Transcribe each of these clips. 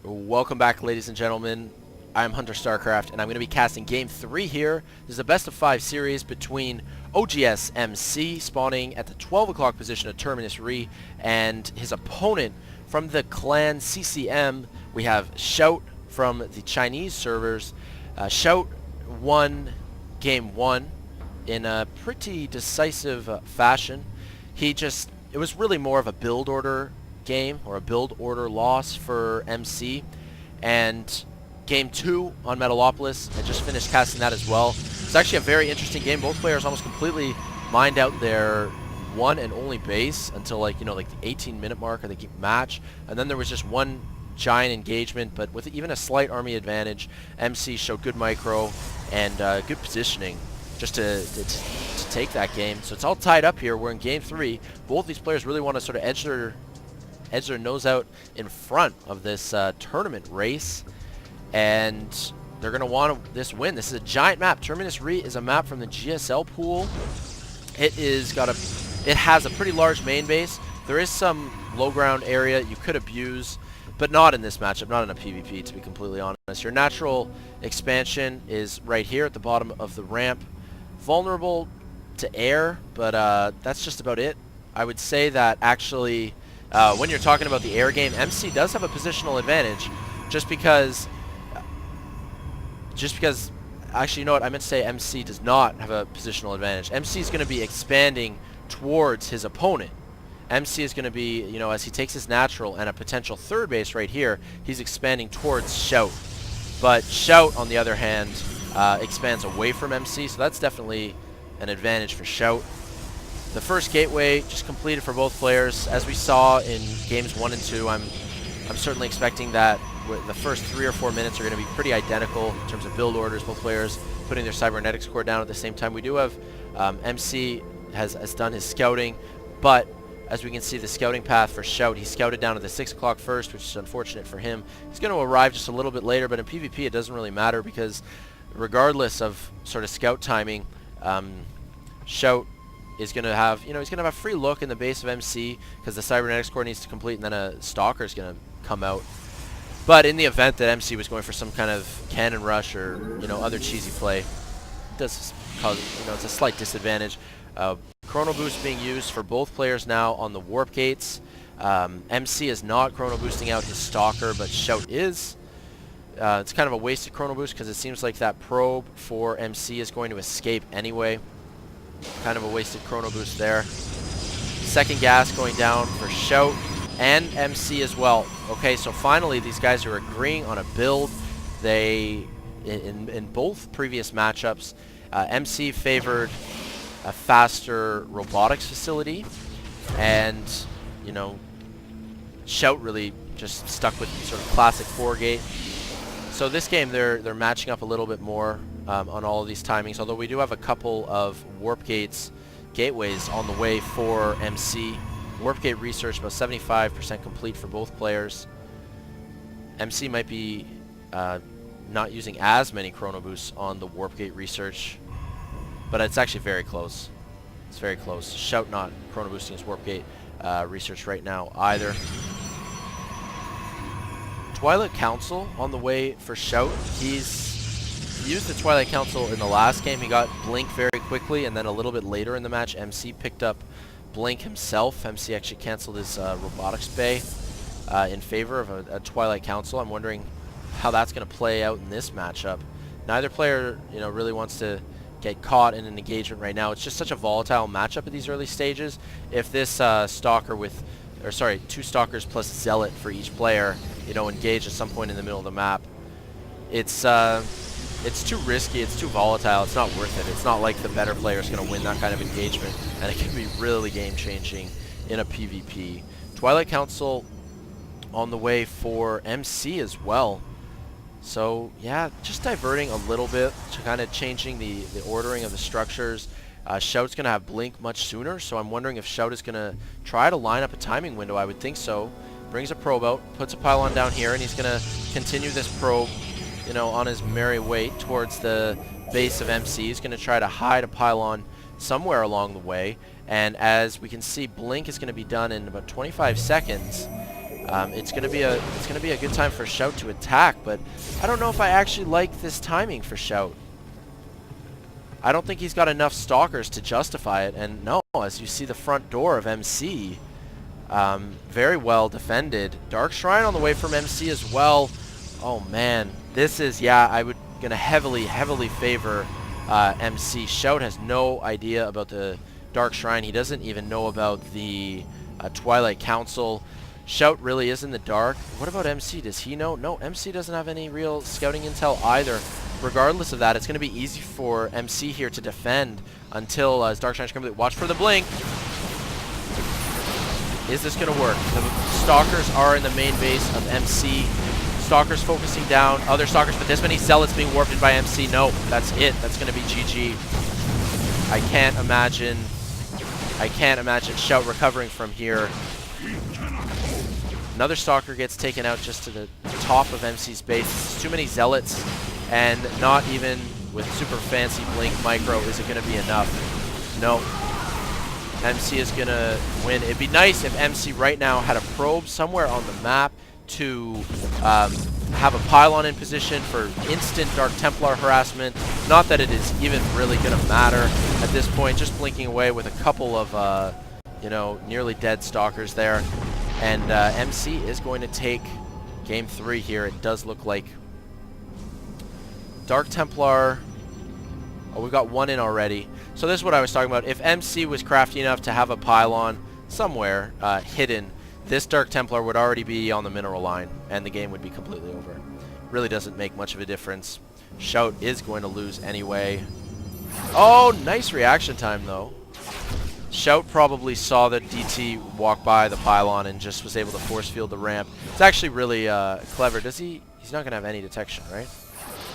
Welcome back, ladies and gentlemen. I'm Hunter Starcraft, and I'm going to be casting Game 3 here. This is a best-of-5 series between oGs.MC, spawning at the 12 o'clock position of Terminus Re, and his opponent from the clan CCM. We have XiaOt from the Chinese servers. XiaOt won Game 1 in a pretty decisive fashion. It was really more of a build order game, or a build order loss for MC, and Game 2 on Metalopolis, I just finished casting that as well. It's actually a very interesting game. Both players almost completely mined out their one and only base until like the 18-minute mark of the match, and then there was just one giant engagement, but with even a slight army advantage, MC showed good micro and good positioning just to take that game. So it's all tied up here. We're in Game 3. Both these players really want to sort of edge their nose out in front of this tournament race, and they're going to want this win. This is a giant map. Terminus Re is a map from the GSL pool. It has a pretty large main base. There is some low ground area you could abuse, but not in this matchup, not in a PvP, to be completely honest. Your natural expansion is right here at the bottom of the ramp. Vulnerable to air, but that's just about it. I would say that actually when you're talking about the air game, MC does have a positional advantage, just because actually, you know what, I meant to say MC does not have a positional advantage. MC is going to be expanding towards his opponent. MC is going to be, as he takes his natural and a potential third base right here, he's expanding towards XiaOt. But XiaOt, on the other hand, expands away from MC, so that's definitely an advantage for XiaOt. The first gateway just completed for both players. As we saw in games 1 and 2, I'm certainly expecting that the first 3 or 4 minutes are going to be pretty identical in terms of build orders, both players putting their cybernetics core down at the same time. We do have MC has done his scouting, but as we can see, the scouting path for XiaOt, he scouted down to the 6 o'clock first, which is unfortunate for him. He's going to arrive just a little bit later, but in PvP it doesn't really matter, because regardless of sort of scout timing, XiaOt is going to have, he's going to have a free look in the base of MC, because the cybernetics core needs to complete, and then a stalker is going to come out. But in the event that MC was going for some kind of cannon rush or other cheesy play, it does cause it's a slight disadvantage. Chrono boost being used for both players now on the warp gates. MC is not chrono boosting out his stalker, but XiaOt is. It's kind of a wasted chrono boost, because it seems like that probe for MC is going to escape anyway. Kind of a wasted chrono boost there. Second gas going down for XiaOt and MC as well. Okay, so finally these guys are agreeing on a build. They, in both previous matchups, MC favored a faster robotics facility, and XiaOt really just stuck with sort of classic 4-gate. So this game they're matching up a little bit more on all of these timings, although we do have a couple of warp gateways on the way for MC. Warp gate research about 75% complete for both players. MC might be not using as many chrono boosts on the warp gate research, but it's actually very close. It's very close. XiaOt not chrono boosting his warp gate research right now either. Twilight Council on the way for XiaOt. He used the Twilight Council in the last game. He got Blink very quickly, and then a little bit later in the match, MC picked up Blink himself. MC actually canceled his robotics bay in favor of a Twilight Council. I'm wondering how that's going to play out in this matchup. Neither player, really wants to get caught in an engagement right now. It's just such a volatile matchup at these early stages. If this stalker two stalkers plus Zealot for each player, engage at some point in the middle of the map, it's too risky, it's too volatile, it's not worth it. It's not like the better player is going to win that kind of engagement, and it can be really game-changing in a PvP. Twilight Council on the way for MC as well. So yeah, just diverting a little bit to kind of changing the ordering of the structures. XiaOt's going to have Blink much sooner, so I'm wondering if XiaOt is going to try to line up a timing window. I would think so. Brings a probe out, puts a pylon down here, and he's going to continue this probe on his merry way towards the base of MC. He's going to try to hide a pylon somewhere along the way, and as we can see, Blink is going to be done in about 25 seconds, It's gonna be a good time for XiaOt to attack, but I don't know if I actually like this timing for XiaOt. I don't think he's got enough stalkers to justify it, and no, as you see the front door of MC, very well defended. Dark Shrine on the way from MC as well. Oh man, this is, yeah, I would gonna heavily favor MC. XiaOt has no idea about the Dark Shrine. He doesn't even know about the Twilight Council. XiaOt really is in the dark. What about MC? Does he know? No, MC doesn't have any real scouting intel either. Regardless of that, it's going to be easy for MC here to defend until his Dark Shrine's complete. Watch for the blink. Is this going to work? The Stalkers are in the main base of MC. Stalkers focusing down other Stalkers, but this many Zealots being warped in by MC. No, that's it. That's going to be GG. I can't imagine XiaOt recovering from here. Another Stalker gets taken out just to the top of MC's base. It's too many Zealots, and not even with super fancy blink micro is it going to be enough. No. MC is going to win. It'd be nice if MC right now had a probe somewhere on the map to have a pylon in position for instant Dark Templar harassment. Not that it is even really going to matter at this point. Just blinking away with a couple of, you know, nearly dead Stalkers there. And MC is going to take game 3 here. It does look like Dark Templar. Oh, we've got one in already. So this is what I was talking about. If MC was crafty enough to have a pylon somewhere hidden, this Dark Templar would already be on the mineral line, and the game would be completely over. Really doesn't make much of a difference. XiaOt is going to lose anyway. Oh, nice reaction time, though. XiaOt probably saw the DT walk by the pylon and just was able to force field the ramp. It's actually really clever. Does he? He's not going to have any detection, right?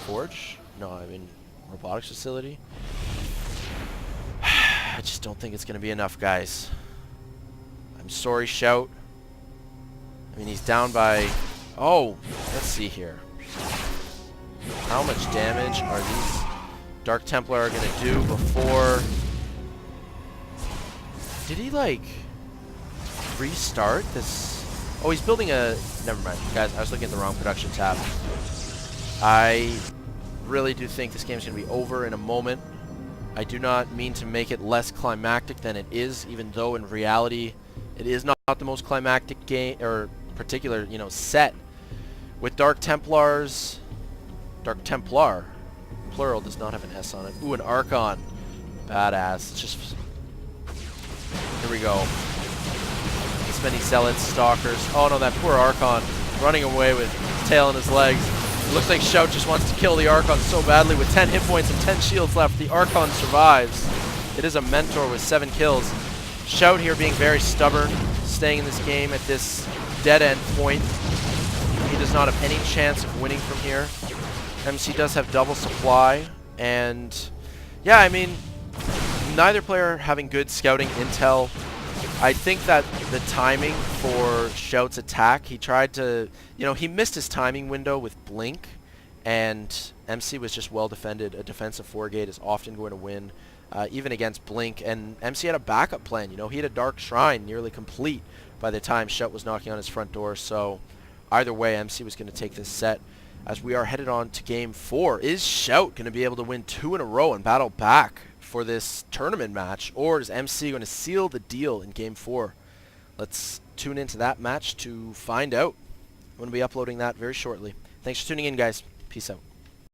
Forge? No, I mean robotics facility. I just don't think it's going to be enough, guys. I'm sorry, XiaOt. I mean, he's down by... Oh, let's see here. How much damage are these Dark Templar going to do before... Did he, like, restart this? Oh, he's building a... Never mind, guys. I was looking at the wrong production tab. I really do think this game's going to be over in a moment. I do not mean to make it less climactic than it is, even though in reality it is not the most climactic game, or particular, you know, set. With Dark Templars... Dark Templar. Plural does not have an S on it. Ooh, an Archon. Badass. It's just... Here we go. This many Zealots, Stalkers. Oh no, that poor Archon running away with his tail and his legs. It looks like XiaOt just wants to kill the Archon so badly. With 10 hit points and 10 shields left, the Archon survives. It is a mentor with 7 kills. XiaOt here being very stubborn, staying in this game at this dead-end point. He does not have any chance of winning from here. MC does have double supply, and yeah, I mean, neither player having good scouting intel. I think that the timing for XiaOt's attack, he tried to, you know, he missed his timing window with Blink, and MC was just well defended. A defensive 4-gate is often going to win, even against Blink, and MC had a backup plan. You know, he had a Dark Shrine nearly complete by the time XiaOt was knocking on his front door, so either way, MC was going to take this set. As we are headed on to game 4, is XiaOt going to be able to win 2 in a row and battle back for this tournament match, or is MC going to seal the deal in game 4? Let's tune into that match to find out. I'm going to be uploading that very shortly. Thanks for tuning in, guys. Peace out.